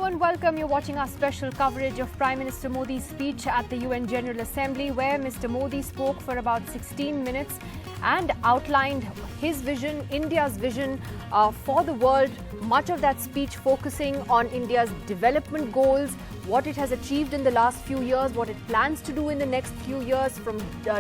and welcome. You're watching our special coverage of Prime Minister Modi's speech at the UN General Assembly, where Mr. Modi spoke for about 16 minutes and outlined his vision, India's vision for the world. Much of that speech focusing on India's development goals, what it has achieved in the last few years, what it plans to do in the next few years, from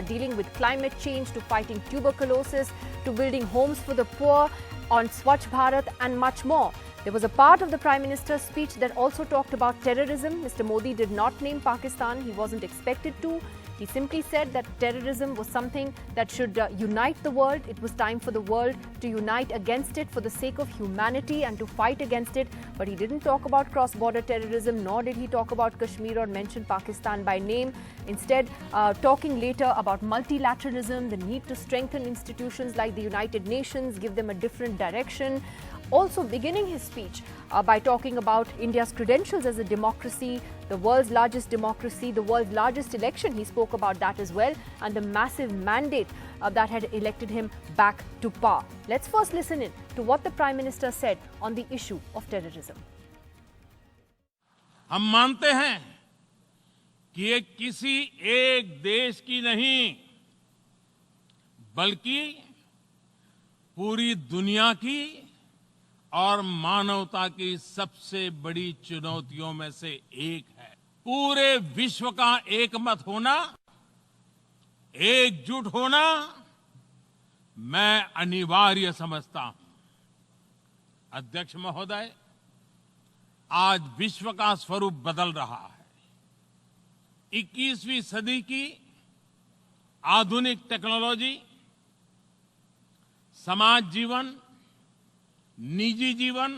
dealing with climate change to fighting tuberculosis to building homes for the poor, on Swachh Bharat and much more. There was a part of the Prime Minister's speech that also talked about terrorism. Mr. Modi did not name Pakistan. He wasn't expected to. He simply said that terrorism was something that should unite the world. It was time for the world to unite against it for the sake of humanity and to fight against it. But he didn't talk about cross-border terrorism, nor did he talk about Kashmir or mention Pakistan by name. Instead, talking later about multilateralism, the need to strengthen institutions like the United Nations, give them a different direction. Also beginning his speech by talking about India's credentials as a democracy, the world's largest democracy, the world's largest election. He spoke about that as well, and the massive mandate that had elected him back to power. Let's first listen in to what the Prime Minister said on the issue of terrorism. हम मानते हैं कि ये किसी एक देश की नहीं, बल्कि पूरी दुनिया की और मानवता की सबसे बड़ी चुनौतियों में से एक है। पूरे विश्व का एकमत होना, एकजुट होना मैं अनिवार्य समझता हूं। अध्यक्ष महोदय, आज विश्व का स्वरूप बदल रहा है। 21वीं सदी की आधुनिक टेक्नोलॉजी समाज जीवन, निजी जीवन,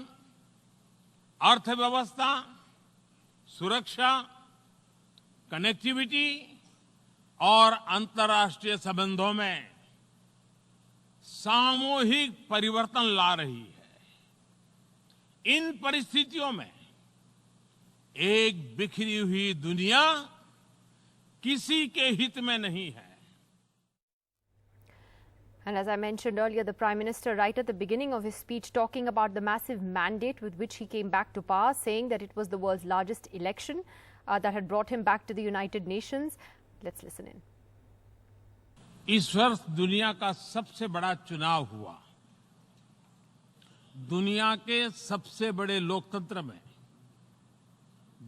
अर्थव्यवस्था, सुरक्षा, कनेक्टिविटी और अंतर्राष्ट्रीय संबंधों में सामूहिक परिवर्तन ला रही है। इन परिस्थितियों में एक बिखरी हुई दुनिया किसी के हित में नहीं है। And as I mentioned earlier, the Prime Minister, right at the beginning of his speech, talking about the massive mandate with which he came back to power, saying that it was the world's largest election that had brought him back to the United Nations. Let's listen in. इस वर्ष दुनिया का सबसे बड़ा चुनाव हुआ। दुनिया के सबसे बड़े लोकतंत्र में,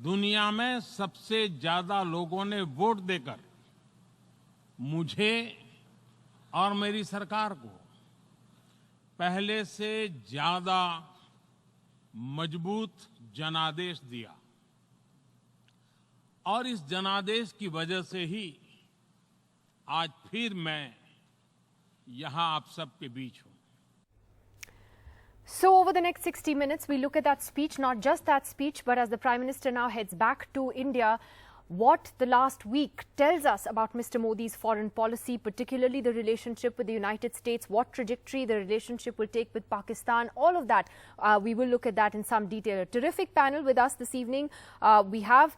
दुनिया में सबसे ज्यादा लोगों ने वोट देकर मुझे और मेरी सरकार को पहले से ज्यादा मजबूत जनादेश दिया, और इस जनादेश की वजह से ही आज फिर मैं यहां आप सबके बीच हूं। So over the next 60 minutes, we look at that speech, not just that speech, but as the Prime Minister now heads back to India, what the last week tells us about Mr. Modi's foreign policy, particularly the relationship with the United States, what trajectory the relationship will take with Pakistan, all of that. We will look at that in some detail. A terrific panel with us this evening. We have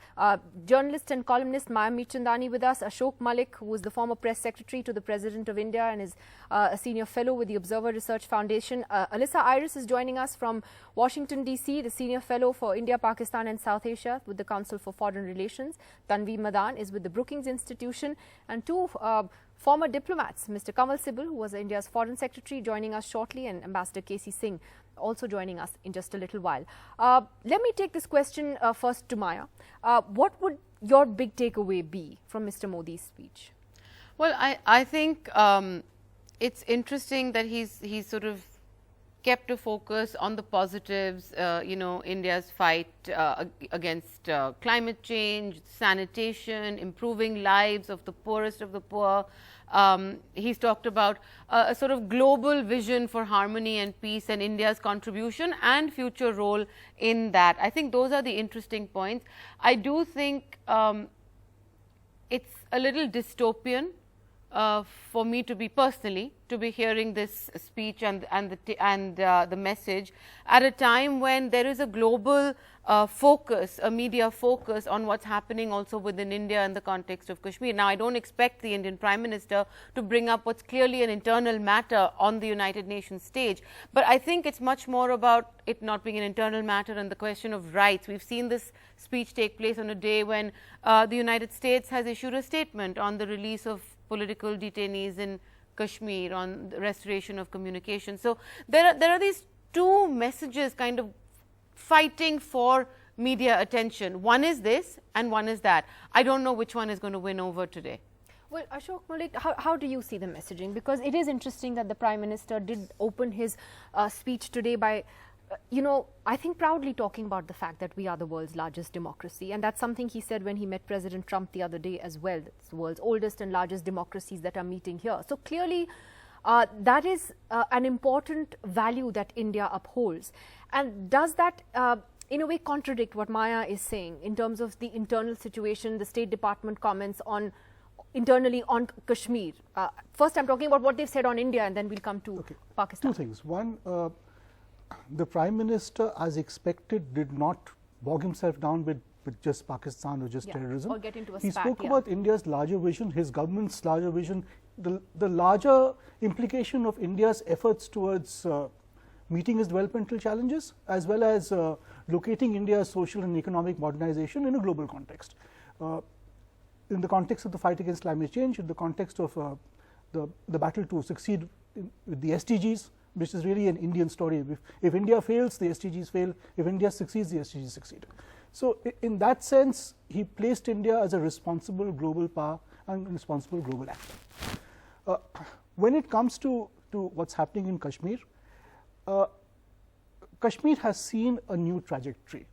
journalist and columnist Maya Meechandani with us, Ashok Malik, who is the former press secretary to the President of India and is a senior fellow with the Observer Research Foundation. Alyssa Iris is joining us from Washington, D.C., the senior fellow for India, Pakistan and South Asia with the Council for Foreign Relations. Tanvi Madan is with the Brookings Institution, and two former diplomats, Mr. Kamal Sibal, who was India's Foreign Secretary, joining us shortly, and Ambassador K.C. Singh also joining us in just a little while. Let me take this question first to Maya. What would your big takeaway be from Mr. Modi's speech? Well, I think it's interesting that he's sort of kept a focus on the positives, India's fight against climate change, sanitation, improving lives of the poorest of the poor. He's talked about a sort of global vision for harmony and peace and India's contribution and future role in that. I think those are the interesting points. I do think it's a little dystopian for me to be personally, to be hearing this speech and the message at a time when there is a global focus, a media focus on what's happening also within India in the context of Kashmir. Now, I don't expect the Indian Prime Minister to bring up what's clearly an internal matter on the United Nations stage, but I think it's much more about it not being an internal matter and the question of rights. We've seen this speech take place on a day when the United States has issued a statement on the release of political detainees in Kashmir, on the restoration of communication. So there are these two messages kind of fighting for media attention. One is this and one is that. I don't know which one is going to win over today. Well, Ashok Malik, how do you see the messaging? Because it is interesting that the Prime Minister did open his speech today by I think proudly talking about the fact that we are the world's largest democracy, and that's something he said when he met President Trump the other day as well. It's the world's oldest and largest democracies that are meeting here. So clearly that is an important value that India upholds. And does that in a way contradict what Maya is saying in terms of the internal situation, the State Department comments on internally on Kashmir? First I'm talking about what they've said on India, and then we'll come to Pakistan. Two things. One, the Prime Minister, as expected, did not bog himself down with just Pakistan or just terrorism. Or get into a he spat, spoke about India's larger vision, his government's larger vision, the larger implication of India's efforts towards meeting its developmental challenges, as well as locating India's social and economic modernization in a global context. In the context of the fight against climate change, in the context of the battle to succeed with the SDGs, which is really an Indian story. If India fails, the SDGs fail. If India succeeds, the SDGs succeed. So in that sense, he placed India as a responsible global power and responsible global actor. When it comes to what's happening in Kashmir, Kashmir has seen a new trajectory.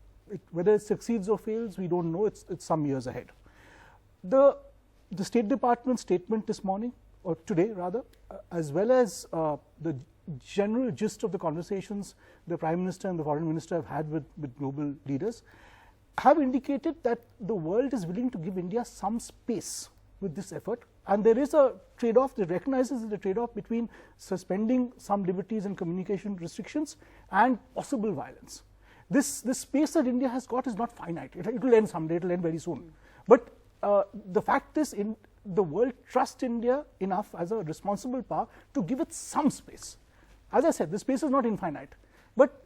Whether it succeeds or fails, we don't know. It's some years ahead. The State Department statement this morning, or today rather, as well as the general gist of the conversations the Prime Minister and the Foreign Minister have had with global leaders, have indicated that the world is willing to give India some space with this effort, and there is a trade-off. That recognizes the trade-off between suspending some liberties and communication restrictions and possible violence. This space that India has got is not finite. It will end someday. It will end very soon. But the fact is, the world trusts India enough as a responsible power to give it some space. As I said, the space is not infinite. But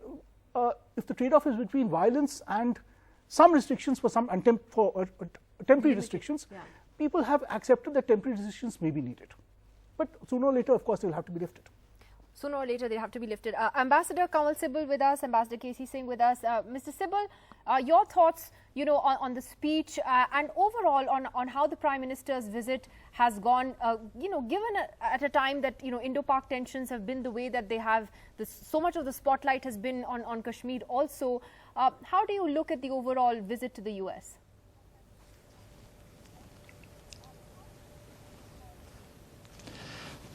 if the trade-off is between violence and some restrictions for some temporary restrictions, people have accepted that temporary restrictions may be needed. But sooner or later, of course, they will have to be lifted. Sooner or later, they have to be lifted. Ambassador Kamal Sibal with us, Ambassador KC Singh with us. Mr. Sibal, your thoughts, on the speech and overall on how the Prime Minister's visit has gone, given at a time that, Indo-Pak tensions have been the way that they have, so much of the spotlight has been on Kashmir also. How do you look at the overall visit to the US?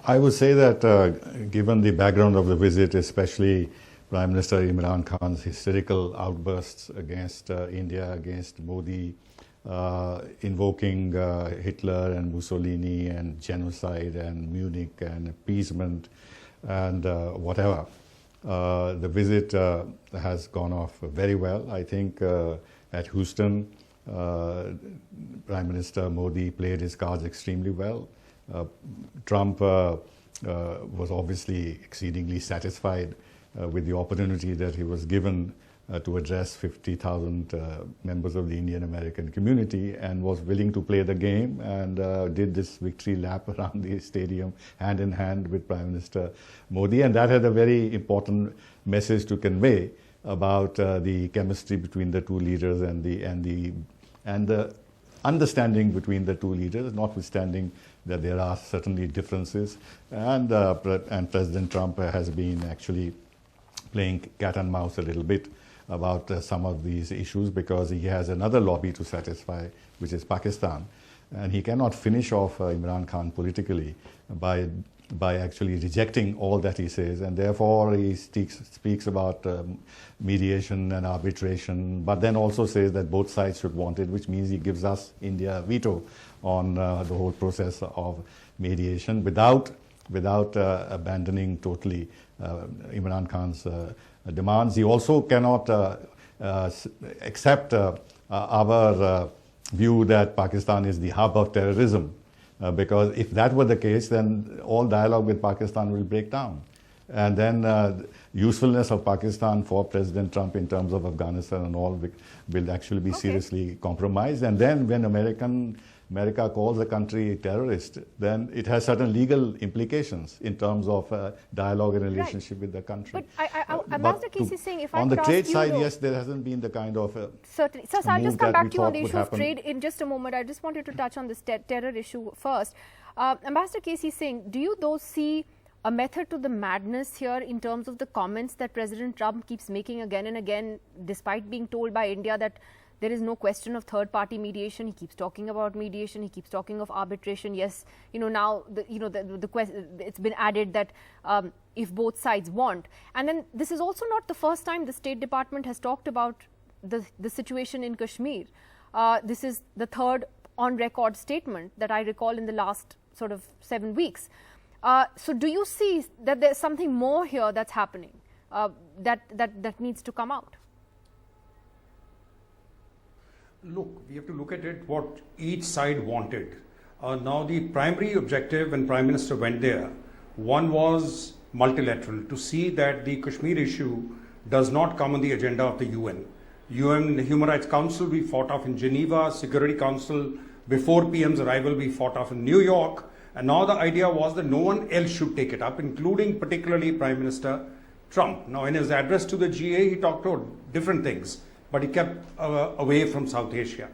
I would say that given the background of the visit, especially Prime Minister Imran Khan's hysterical outbursts against India, against Modi, invoking Hitler and Mussolini and genocide and Munich and appeasement and whatever, the visit has gone off very well. I think at Houston, Prime Minister Modi played his cards extremely well. Trump was obviously exceedingly satisfied with the opportunity that he was given to address 50,000 members of the Indian American community, and was willing to play the game, and did this victory lap around the stadium hand in hand with Prime Minister Modi, and that had a very important message to convey about the chemistry between the two leaders and the understanding between the two leaders, notwithstanding that there are certainly differences, and President Trump has been actually playing cat and mouse a little bit about some of these issues, because he has another lobby to satisfy, which is Pakistan, and he cannot finish off Imran Khan politically by by actually rejecting all that he says, and therefore he speaks about mediation and arbitration, but then also says that both sides should want it, which means he gives us, India, a veto on the whole process of mediation without abandoning totally Imran Khan's demands. He also cannot accept our view that Pakistan is the hub of terrorism, because if that were the case, then all dialogue with Pakistan will break down. And then usefulness of Pakistan for President Trump in terms of Afghanistan and all will actually be seriously compromised. And then when America calls a country terrorist, then it has certain legal implications in terms of dialogue and relationship with the country. But Ambassador Casey is saying, if I on the could trade ask you side, though, yes, there hasn't been the kind of certainly. So I'll just come back to you on the issue of happen. trade in just a moment. I just wanted to touch on this terror issue first. Ambassador Casey is saying, do you though see a method to the madness here in terms of the comments that President Trump keeps making again and again, despite being told by India that there is no question of third-party mediation? He keeps talking about mediation. He keeps talking of arbitration. Yes, now the question, it's been added that if both sides want, and then this is also not the first time the State Department has talked about the situation in Kashmir. This is the third on-record statement that I recall in the last sort of 7 weeks. So do you see that there's something more here that's happening that needs to come out? Look, we have to look at it what each side wanted. Now the primary objective when Prime Minister went there, one was multilateral, to see that the Kashmir issue does not come on the agenda of the UN. UN Human Rights Council we fought off in Geneva, Security Council before PM's arrival we fought off in New York, and now the idea was that no one else should take it up, including particularly Prime Minister Trump. Now in his address to the GA he talked about different things, but he kept away from South Asia.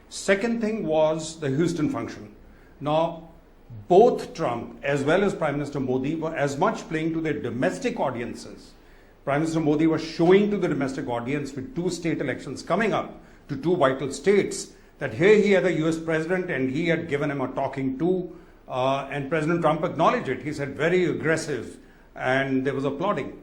Second thing was the Houston function. Now, both Trump as well as Prime Minister Modi were as much playing to their domestic audiences. Prime Minister Modi was showing to the domestic audience with 2 state elections coming up to 2 vital states that here he had a US president and he had given him a talking to, and President Trump acknowledged it. He said very aggressive, and there was applauding.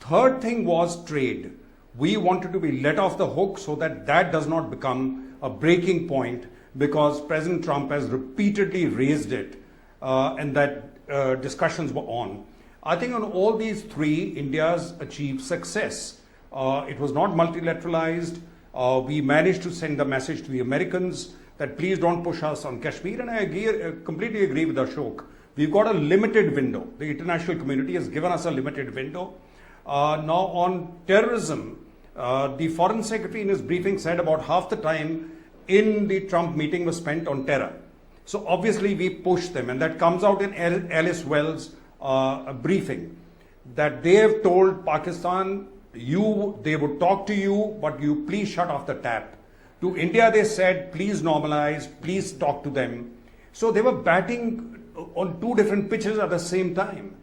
Third thing was trade. We wanted to be let off the hook so that that does not become a breaking point, because President Trump has repeatedly raised it and that discussions were on. I think on all these 3, India's achieved success. It was not multilateralized. We managed to send the message to the Americans that please don't push us on Kashmir, and I completely agree with Ashok. We've got a limited window. The international community has given us a limited window. Now on terrorism, the Foreign Secretary in his briefing said about half the time in the Trump meeting was spent on terror. So obviously we pushed them, and that comes out in Alice Wells' briefing, that they have told Pakistan, they would talk to you, but you please shut off the tap. To India they said, please normalize, please talk to them. So they were batting on 2 different pitches at the same time.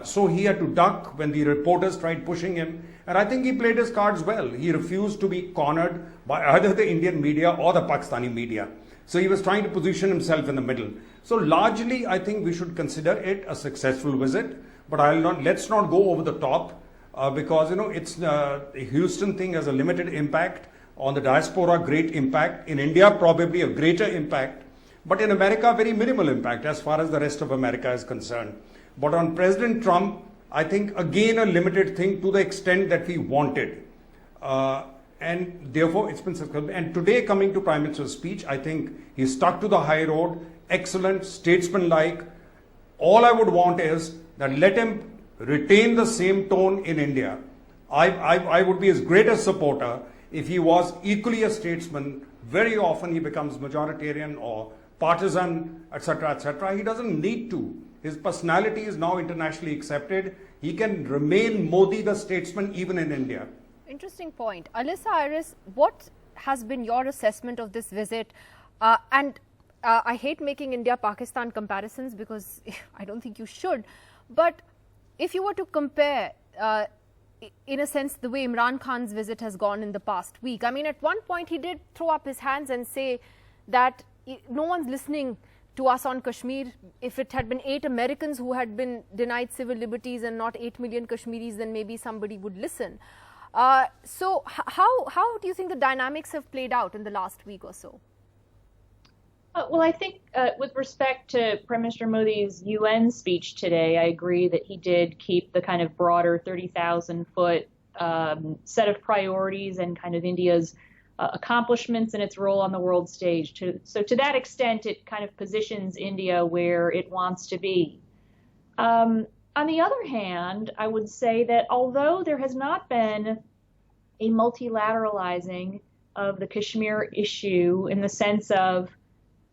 So he had to duck when the reporters tried pushing him. And I think he played his cards well. He refused to be cornered by either the Indian media or the Pakistani media. So he was trying to position himself in the middle. So largely, I think we should consider it a successful visit. But let's not go over the top because, it's the Houston thing has a limited impact. On the diaspora, great impact. In India, probably a greater impact. But in America, very minimal impact as far as the rest of America is concerned. But on President Trump, I think again a limited thing to the extent that we wanted. And therefore it's been successful. And today, coming to Prime Minister's speech, I think he stuck to the high road, excellent, statesmanlike. All I would want is that let him retain the same tone in India. I would be his greatest supporter if he was equally a statesman. Very often he becomes majoritarian or partisan, etc., etc. He doesn't need to. His personality is now internationally accepted. He can remain Modi the statesman even in India. Interesting point. Alyssa Iris, what has been your assessment of this visit? And I hate making India-Pakistan comparisons because I don't think you should. But if you were to compare, in a sense, the way Imran Khan's visit has gone in the past week. I mean, at one point he did throw up his hands and say that no one's listening to us on Kashmir. If it had been 8 Americans who had been denied civil liberties and not 8 million Kashmiris, then maybe somebody would listen. So how do you think the dynamics have played out in the last week or so? Well, I think with respect to Prime Minister Modi's UN speech today, I agree that he did keep the kind of broader 30,000-foot set of priorities and kind of India's accomplishments and its role on the world stage. So to that extent, it kind of positions India where it wants to be. On the other hand, I would say that although there has not been a multilateralizing of the Kashmir issue in the sense of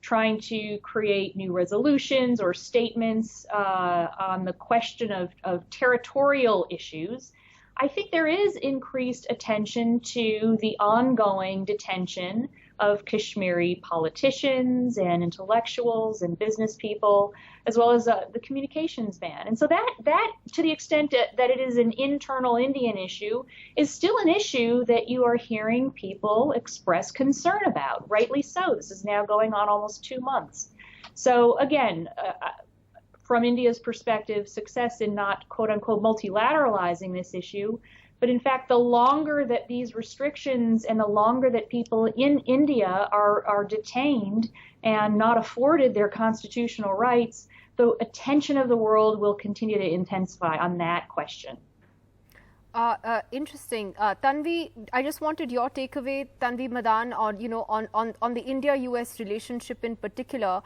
trying to create new resolutions or statements on the question of territorial issues, I think there is increased attention to the ongoing detention of Kashmiri politicians and intellectuals and business people, as well as the communications ban. And so that to the extent that it is an internal Indian issue, is still an issue that you are hearing people express concern about, rightly so. This is now going on almost 2 months. So again, from India's perspective, success in not, quote unquote, multilateralizing this issue, but in fact, the longer that these restrictions and the longer that people in India are detained and not afforded their constitutional rights, the attention of the world will continue to intensify on that question. Interesting. Tanvi, I just wanted your takeaway, Tanvi Madan, on the India-US relationship in particular,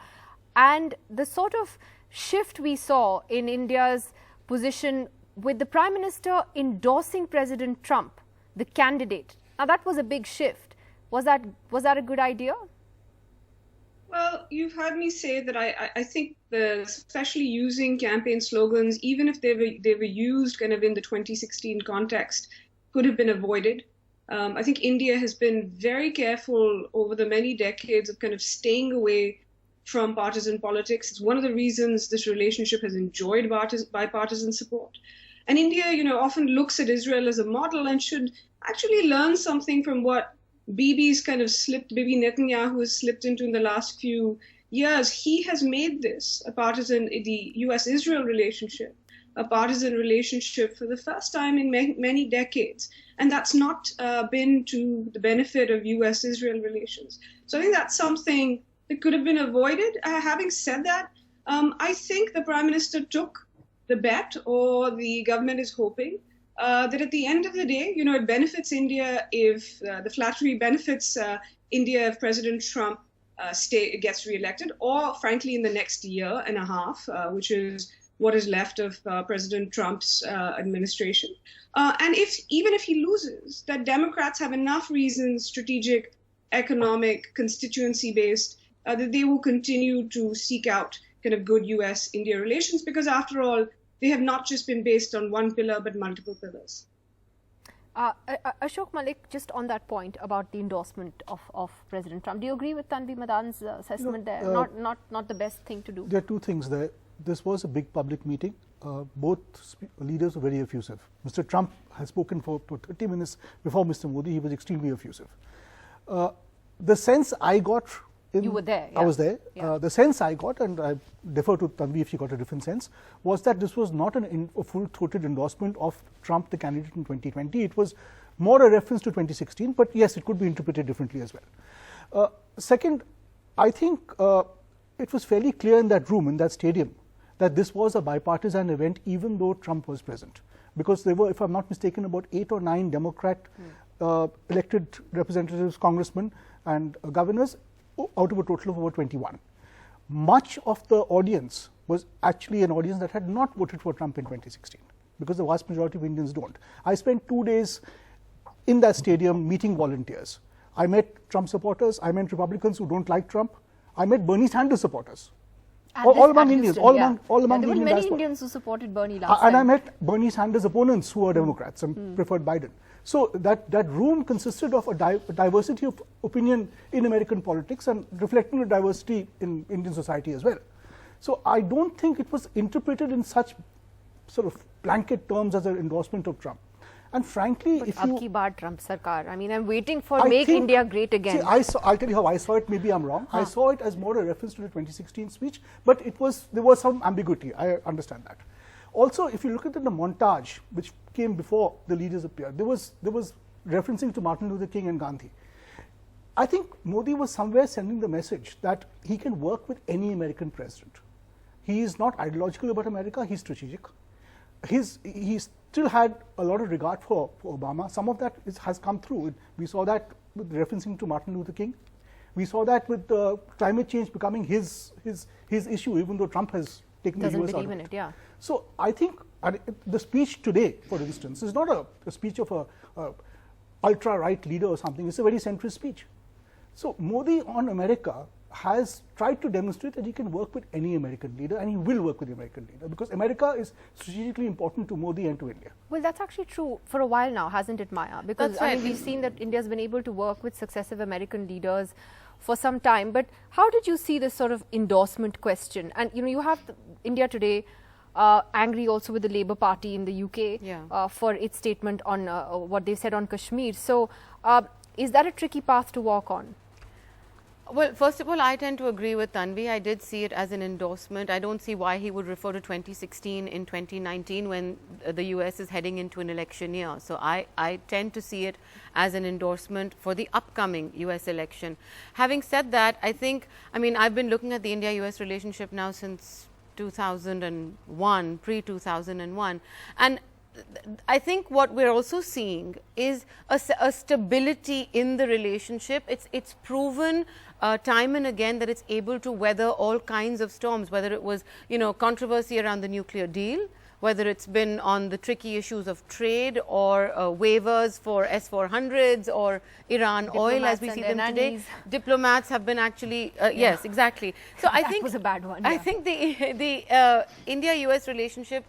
and the sort of shift we saw in India's position with the Prime Minister endorsing President Trump, the candidate. Now that was a big shift. Was that a good idea? Well, you've heard me say that I think especially using campaign slogans, even if they were used kind of in the 2016 context, could have been avoided. I think India has been very careful over the many decades of kind of staying away from partisan politics. It's one of the reasons this relationship has enjoyed bipartisan support. And India, often looks at Israel as a model and should actually learn something from what Bibi Netanyahu has slipped into in the last few years. He has made this the US-Israel relationship, a partisan relationship for the first time in many decades. And that's not been to the benefit of US-Israel relations. So I think that's something that could have been avoided. Having said that, I think the Prime Minister took the bet, or the government is hoping, that at the end of the day, it benefits India if the flattery benefits India if President Trump gets reelected, or frankly in the next year and a half, which is what is left of President Trump's administration. And even if he loses, that Democrats have enough reasons, strategic, economic, constituency-based, that they will continue to seek out kind of good US-India relations, because after all, they have not just been based on one pillar, but multiple pillars. Ashok Malik, just on that point about the endorsement of President Trump, do you agree with Tanvi Madan's assessment there? Not the best thing to do? There are two things there. This was a big public meeting. Both leaders were very effusive. Mr. Trump has spoken for 30 minutes before Mr. Modi. He was extremely effusive. The sense I got... You were there. Yeah. I was there. Yeah. The sense I got, and I defer to Tanvi if she got a different sense, was that this was not a full-throated endorsement of Trump, the candidate in 2020. It was more a reference to 2016, but yes, it could be interpreted differently as well. Second, I think it was fairly clear in that room, in that stadium, that this was a bipartisan event, even though Trump was present. Because there were, if I'm not mistaken, about 8 or 9 Democrat elected representatives, congressmen, and governors, out of a total of over 21. Much of the audience was actually an audience that had not voted for Trump in 2016, because the vast majority of Indians don't. I spent 2 days in that stadium meeting volunteers. I met Trump supporters, I met Republicans who don't like Trump, I met Bernie Sanders supporters. All among Indians, all among there were Indian many diaspora. Indians who supported Bernie last time. And I met Bernie Sanders' opponents who are Democrats and preferred Biden. So that room consisted of a diversity of opinion in American politics and reflecting the diversity in Indian society as well. So I don't think it was interpreted in such sort of blanket terms as an endorsement of Trump. And frankly, But if ab you... ki baar Trump Sarkar. I mean, I'm waiting for I Make think- India Great Again. See, I'll tell you how I saw it. Maybe I'm wrong. I saw it as more a reference to the 2016 speech, but there was some ambiguity. I understand that. Also, if you look at the montage which came before the leaders appeared, there was referencing to Martin Luther King and Gandhi. I think Modi was somewhere sending the message that he can work with any American president. He is not ideological about America. He's strategic. He still had a lot of regard for Obama. Some of that has come through. We saw that with referencing to Martin Luther King. We saw that with climate change becoming his issue, even though Trump has taken Doesn't the US out believe of in it, yeah. So I think the speech today, for instance, is not a speech of a ultra-right leader or something. It's a very centrist speech. So Modi on America has tried to demonstrate that he can work with any American leader, and he will work with the American leader, because America is strategically important to Modi and to India. Well, that's actually true for a while now, hasn't it, Maya? Because That's I mean, right. we've seen that India's been able to work with successive American leaders for some time. But how did you see this sort of endorsement question? And you have India today angry also with the Labour Party in the UK for its statement on what they said on Kashmir. So, is that a tricky path to walk on? Well, first of all, I tend to agree with Tanvi. I did see it as an endorsement. I don't see why he would refer to 2016 in 2019 when the US is heading into an election year. So I tend to see it as an endorsement for the upcoming US election. Having said that, I've been looking at the India-US relationship now since 2001, pre-2001. And I think what we're also seeing is a stability in the relationship. It's proven time and again that it's able to weather all kinds of storms, whether it was, controversy around the nuclear deal, whether it's been on the tricky issues of trade or waivers for S-400s or Iran oil as we see them today. Diplomats have been actually, yes, exactly. So I think that was a bad one. I think the India-US relationship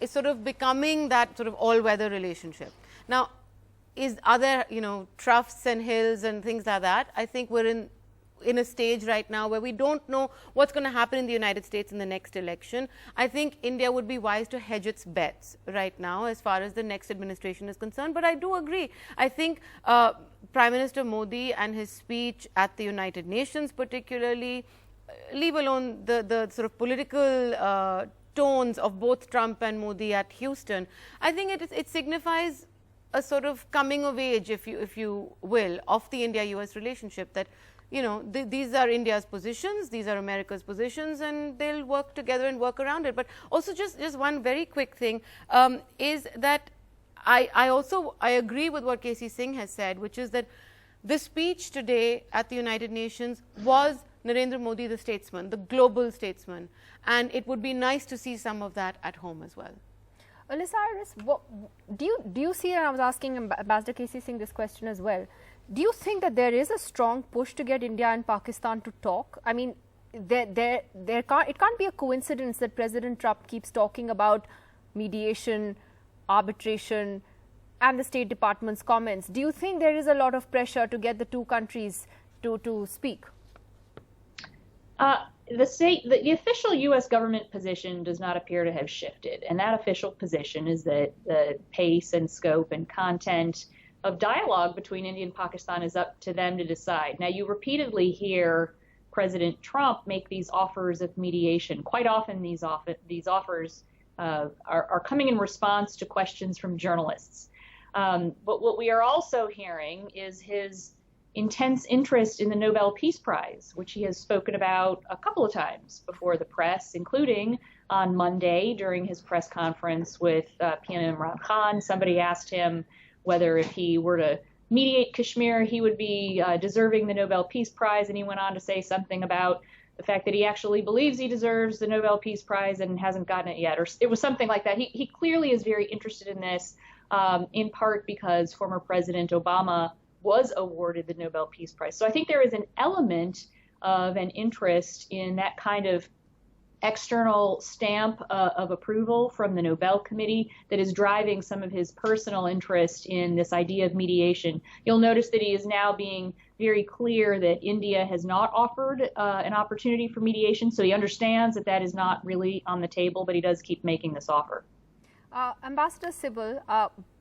is sort of becoming that sort of all-weather relationship. Now, are there, troughs and hills and things like that? I think we're in a stage right now where we don't know what's going to happen in the United States in the next election. I think India would be wise to hedge its bets right now as far as the next administration is concerned. But I do agree. I think Prime Minister Modi and his speech at the United Nations particularly, leave alone the sort of political tones of both Trump and Modi at Houston, I think it signifies a sort of coming of age, if you will, of the India-US relationship, that these are India's positions, these are America's positions, and they'll work together and work around it. But also just one very quick thing is that I agree with what KC Singh has said, which is that the speech today at the United Nations was Narendra Modi, the statesman, the global statesman, and it would be nice to see some of that at home as well. Alyssa Iris, do you see, and I was asking Ambassador KC Singh this question as well, do you think that there is a strong push to get India and Pakistan to talk? I mean, it can't be a coincidence that President Trump keeps talking about mediation, arbitration, and the State Department's comments. Do you think there is a lot of pressure to get the two countries to speak? The official U.S. government position does not appear to have shifted, and that official position is that the pace and scope and content of dialogue between India and Pakistan is up to them to decide. Now, you repeatedly hear President Trump make these offers of mediation. Quite often, these offers are coming in response to questions from journalists. But what we are also hearing is his intense interest in the Nobel Peace Prize, which he has spoken about a couple of times before the press, including on Monday during his press conference with PM Imran Khan. Somebody asked him whether if he were to mediate Kashmir, he would be deserving the Nobel Peace Prize, and he went on to say something about the fact that he actually believes he deserves the Nobel Peace Prize and hasn't gotten it yet, or it was something like that. He clearly is very interested in this, in part because former President Obama was awarded the Nobel Peace Prize. So I think there is an element of an interest in that kind of external stamp of approval from the Nobel Committee that is driving some of his personal interest in this idea of mediation. You'll notice that he is now being very clear that India has not offered an opportunity for mediation, so he understands that that is not really on the table, but he does keep making this offer. Ambassador Sibal,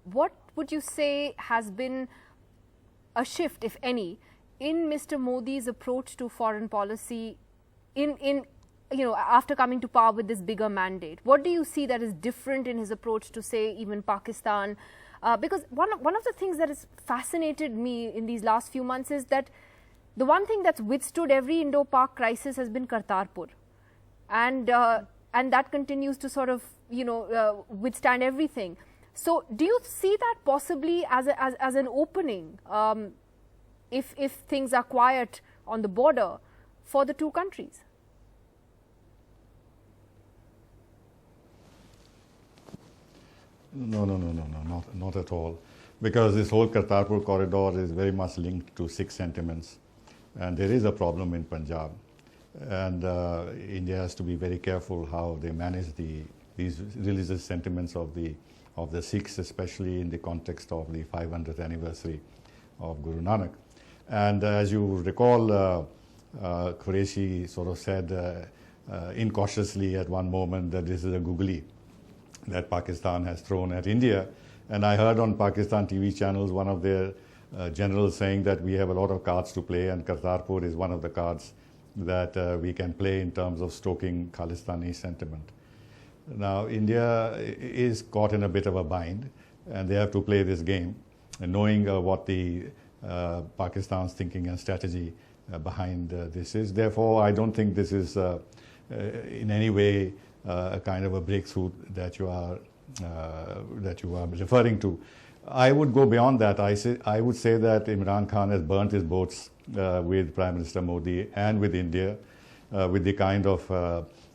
what would you say has been a shift, if any, in Mr. Modi's approach to foreign policy after coming to power with this bigger mandate? What do you see that is different in his approach to, say, even Pakistan? Because one of the things that has fascinated me in these last few months is that the one thing that's withstood every Indo-Pak crisis has been Kartarpur. And that continues to sort of, withstand everything. So do you see that possibly as an opening if things are quiet on the border for the two countries? No, not at all. Because this whole Kartarpur corridor is very much linked to Sikh sentiments. And there is a problem in Punjab. And India has to be very careful how they manage these religious sentiments of the Sikhs, especially in the context of the 500th anniversary of Guru Nanak. And as you recall, Qureshi sort of said incautiously at one moment that this is a googly that Pakistan has thrown at India. And I heard on Pakistan TV channels one of their generals saying that we have a lot of cards to play, and Kartarpur is one of the cards that we can play in terms of stoking Khalistani sentiment. Now, India is caught in a bit of a bind, and they have to play this game, and knowing what the Pakistan's thinking and strategy behind this is. Therefore, I don't think this is in any way a kind of a breakthrough that you are referring to. I would go beyond that. I would say that Imran Khan has burnt his boats with Prime Minister Modi and with India, with the kind of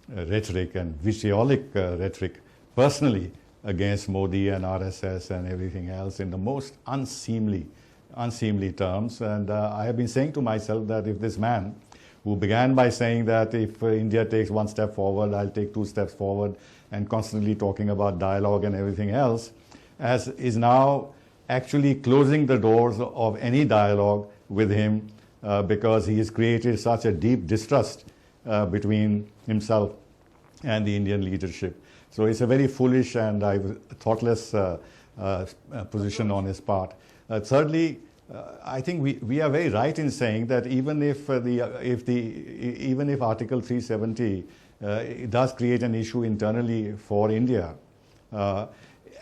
rhetoric and vitriolic rhetoric personally against Modi and RSS and everything else in the most unseemly terms. And I have been saying to myself that if this man, who began by saying that if India takes one step forward, I'll take two steps forward, and constantly talking about dialogue and everything else, is now actually closing the doors of any dialogue with him because he has created such a deep distrust between himself and the Indian leadership. So it's a very foolish and thoughtless position on his part. Thirdly, I think we are very right in saying that even if Article 370 does create an issue internally for India,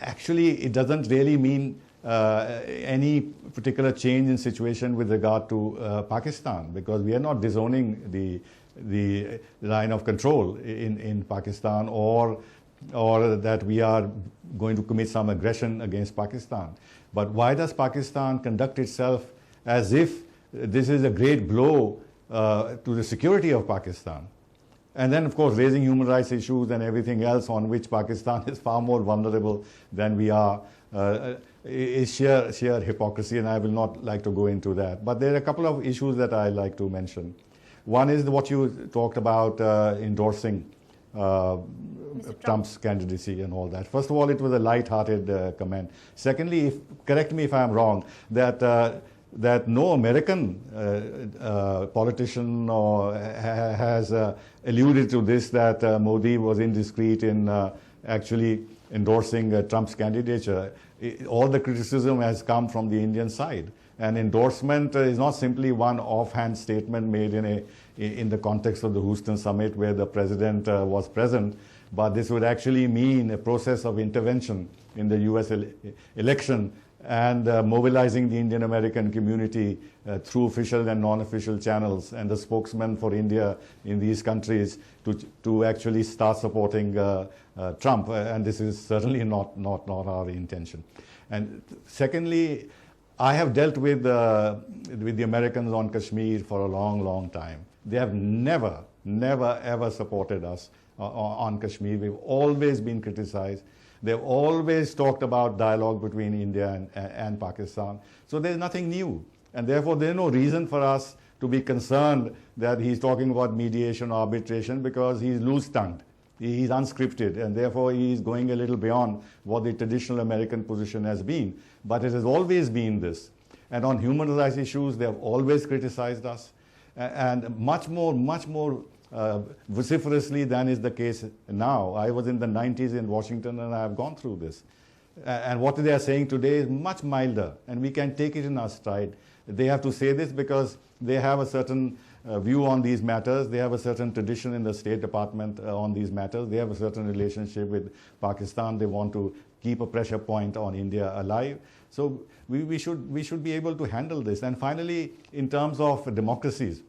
actually it doesn't really mean any particular change in situation with regard to Pakistan, because we are not disowning the line of control in Pakistan or that we are going to commit some aggression against Pakistan. But why does Pakistan conduct itself as if this is a great blow to the security of Pakistan? And then, of course, raising human rights issues and everything else on which Pakistan is far more vulnerable than we are is sheer hypocrisy, and I will not like to go into that. But there are a couple of issues that I like to mention. One is what you talked about endorsing Trump's candidacy and all that. First of all, it was a light-hearted comment. Secondly, correct me if I'm wrong, that no American politician has alluded to this, that Modi was indiscreet in actually endorsing Trump's candidature. All the criticism has come from the Indian side. And endorsement is not simply one offhand statement made in the context of the Houston summit where the president was present, but this would actually mean a process of intervention in the US election and mobilizing the Indian American community through official and non-official channels and the spokesman for India in these countries to actually start supporting Trump. And this is certainly not our intention. And secondly, I have dealt with the Americans on Kashmir for a long time. They have never ever supported us on Kashmir. We've always been criticized. They've always talked about dialogue between India and Pakistan. So there's nothing new. And therefore, there's no reason for us to be concerned that he's talking about mediation or arbitration, because he's loose-tongued. He's unscripted, and therefore he's going a little beyond what the traditional American position has been. But it has always been this. And on human rights issues, they have always criticized us, and much more vociferously than is the case now. I was in the 90s in Washington, and I have gone through this. And what they are saying today is much milder, and we can take it in our stride. They have to say this because they have a certain view on these matters. They have a certain tradition in the State Department on these matters. They have a certain relationship with Pakistan. They want to keep a pressure point on India alive. So we should be able to handle this. And finally, in terms of democracies,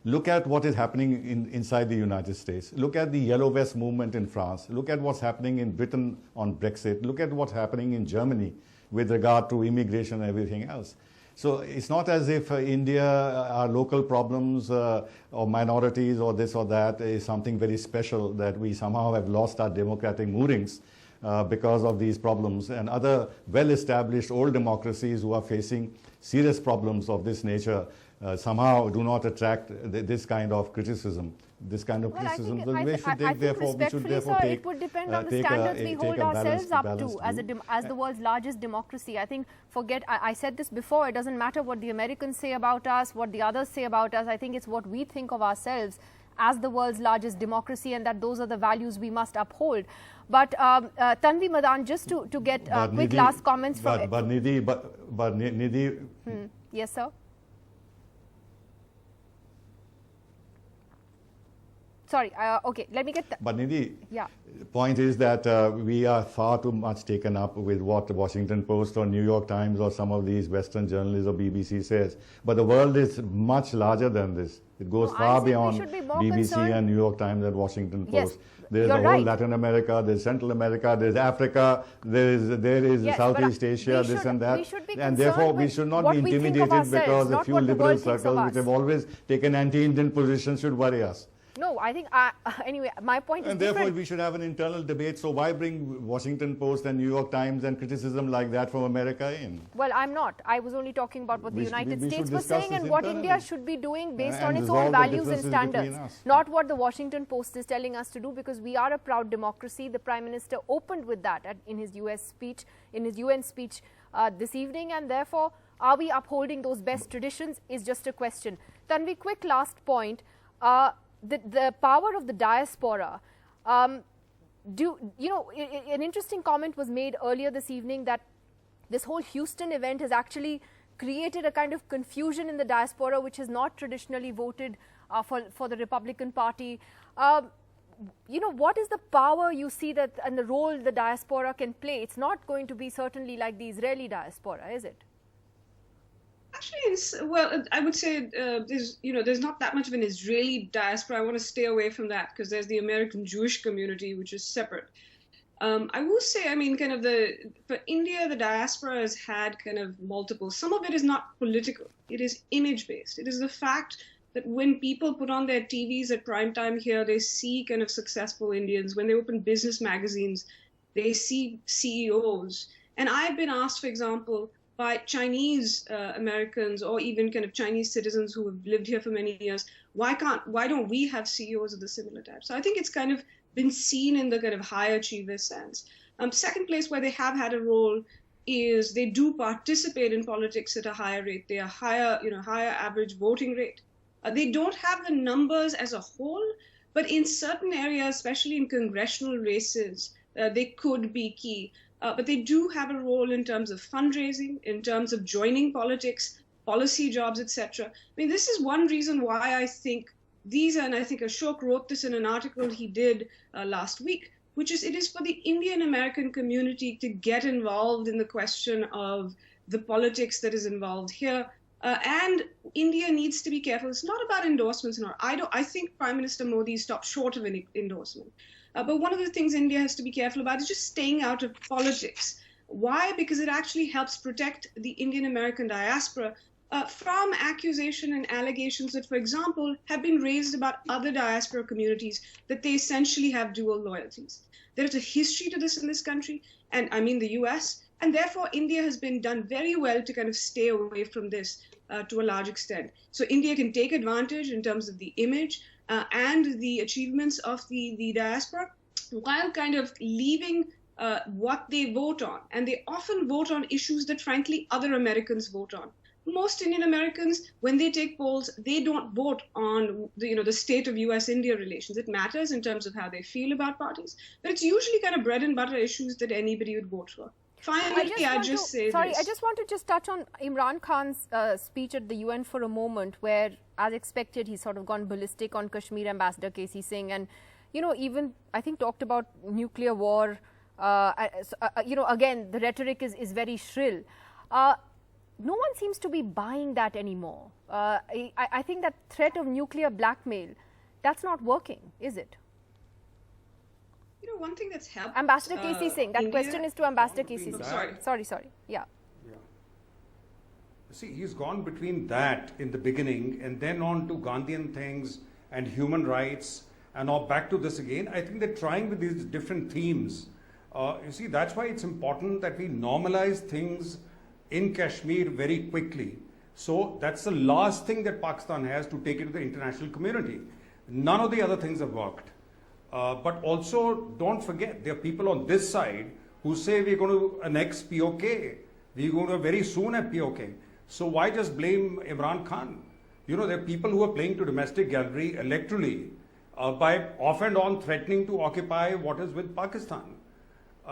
look at what is happening inside the United States. Look at the Yellow Vest movement in France. Look at what's happening in Britain on Brexit. Look at what's happening in Germany with regard to immigration and everything else. So it's not as if India, our local problems or minorities or this or that is something very special, that we somehow have lost our democratic moorings because of these problems. And other well-established old democracies who are facing serious problems of this nature somehow do not attract this kind of criticism. This kind of criticism. I think respectfully, sir, it would depend on the standards we hold ourselves up to as the world's largest democracy. I think, I said this before, it doesn't matter what the Americans say about us, what the others say about us. I think it's what we think of ourselves as the world's largest democracy, and that those are the values we must uphold. But Tanvi Madan, just to get quick Nidhi, last comments from... But Nidhi... Yes, sir? Sorry, okay, let me get that. But Nidhi, yeah. The point is that we are far too much taken up with what the Washington Post or New York Times or some of these Western journalists or BBC says. But the world is much larger than this. It goes far beyond BBC and New York Times and Washington Post. Yes, there's the whole Latin America, there's Central America, there's Africa, there is Southeast Asia, this and that. And therefore we should not be intimidated because a few liberal circles which have always taken anti-Indian positions should worry us. No, I think, anyway, my point is different. And therefore, we should have an internal debate. So why bring Washington Post and New York Times and criticism like that from America in? Well, I'm not. I was only talking about what the United States was saying and what India should be doing based on its own values and standards. Not what the Washington Post is telling us to do, because we are a proud democracy. The Prime Minister opened with that in his US speech, in his UN speech this evening, and therefore, are we upholding those best traditions is just a question. Tanvi, quick last point. The power of the diaspora, an interesting comment was made earlier this evening that this whole Houston event has actually created a kind of confusion in the diaspora, which has not traditionally voted for the Republican Party. What is the power you see that and the role the diaspora can play? It's not going to be certainly like the Israeli diaspora, is it? Actually, well, I would say there's not that much of an Israeli diaspora. I want to stay away from that because there's the American Jewish community, which is separate. I will say, I mean, for India, the diaspora has had kind of multiple. Some of it is not political. It is image-based. It is the fact that when people put on their TVs at prime time here, they see kind of successful Indians. When they open business magazines, they see CEOs. And I've been asked, for example, by Chinese Americans or even kind of Chinese citizens who have lived here for many years, why don't we have CEOs of the similar type? So I think it's kind of been seen in the kind of high achiever sense. Second place where they have had a role is they do participate in politics at a higher rate. They are higher average voting rate. They don't have the numbers as a whole, but in certain areas, especially in congressional races, they could be key. But they do have a role in terms of fundraising, in terms of joining politics, policy jobs, etc. I mean, this is one reason why I think and I think Ashok wrote this in an article he did last week, which is it is for the Indian American community to get involved in the question of the politics that is involved here. And India needs to be careful. It's not about endorsements. I think Prime Minister Modi stopped short of an endorsement. But one of the things India has to be careful about is just staying out of politics. Why? Because it actually helps protect the Indian American diaspora from accusation and allegations that, for example, have been raised about other diaspora communities that they essentially have dual loyalties. There is a history to this in this country, and I mean the US, and therefore India has been done very well to kind of stay away from this to a large extent. So India can take advantage in terms of the image and the achievements of the diaspora while kind of leaving what they vote on. And they often vote on issues that, frankly, other Americans vote on. most Indian Americans, when they take polls, they don't vote on the state of US-India relations. It matters in terms of how they feel about parties, but it's usually kind of bread and butter issues that anybody would vote for. Finally, I just want to touch on Imran Khan's speech at the UN for a moment, where, as expected, he's sort of gone ballistic on Kashmir. Ambassador KC Singh, and even I think talked about nuclear war. Again, the rhetoric is very shrill. No one seems to be buying that anymore. I think that threat of nuclear blackmail, that's not working, is it? One thing that's helped Ambassador KC Singh. That question is to Ambassador KC Singh. Sorry. Yeah. See, he's gone between that in the beginning and then on to Gandhian things and human rights and now back to this again. I think they're trying with these different themes. You see, that's why it's important that we normalize things in Kashmir very quickly. So that's the last thing that Pakistan has to take it to the international community. None of the other things have worked. But also, don't forget, there are people on this side who say we're going to annex POK. We're going to very soon have POK. So why just blame Imran Khan? There are people who are playing to domestic gallery electorally by off and on threatening to occupy what is with Pakistan.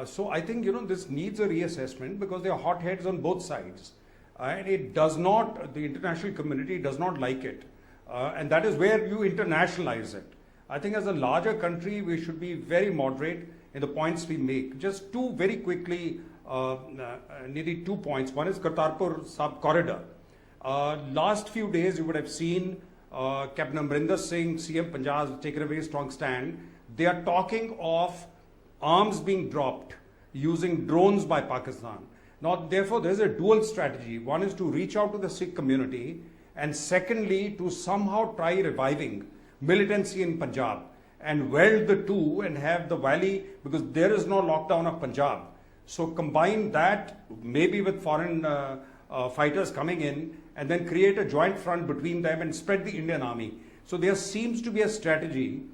So I think, this needs a reassessment because there are hotheads on both sides. And it does not, the international community does not like it. And that is where you internationalize it. I think as a larger country, we should be very moderate in the points we make. Just two very quickly, nearly 2 points. One is Kartarpur sub-corridor. Last few days, you would have seen Captain Amrinder Singh, CM Punjab, has taken a very strong stand. They are talking of arms being dropped using drones by Pakistan. Now, therefore, there's a dual strategy. One is to reach out to the Sikh community, and secondly, to somehow try reviving militancy in Punjab and weld the two and have the valley, because there is no lockdown of Punjab. So combine that maybe with foreign fighters coming in and then create a joint front between them and spread the Indian army. So there seems to be a strategy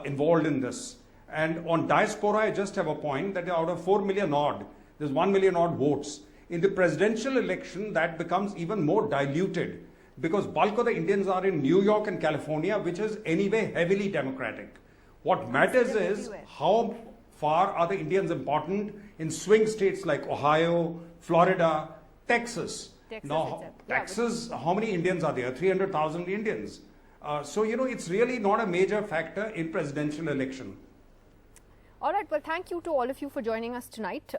involved in this. And on diaspora, I just have a point that out of 4 million odd, there's 1 million odd votes. In the presidential election, that becomes even more diluted because bulk of the Indians are in New York and California, which is anyway heavily Democratic. What matters is how far are the Indians important in swing states like Ohio, Florida, Texas. Now, Texas, how many Indians are there? 300,000 Indians. So, it's really not a major factor in presidential election. All right. Well, thank you to all of you for joining us tonight.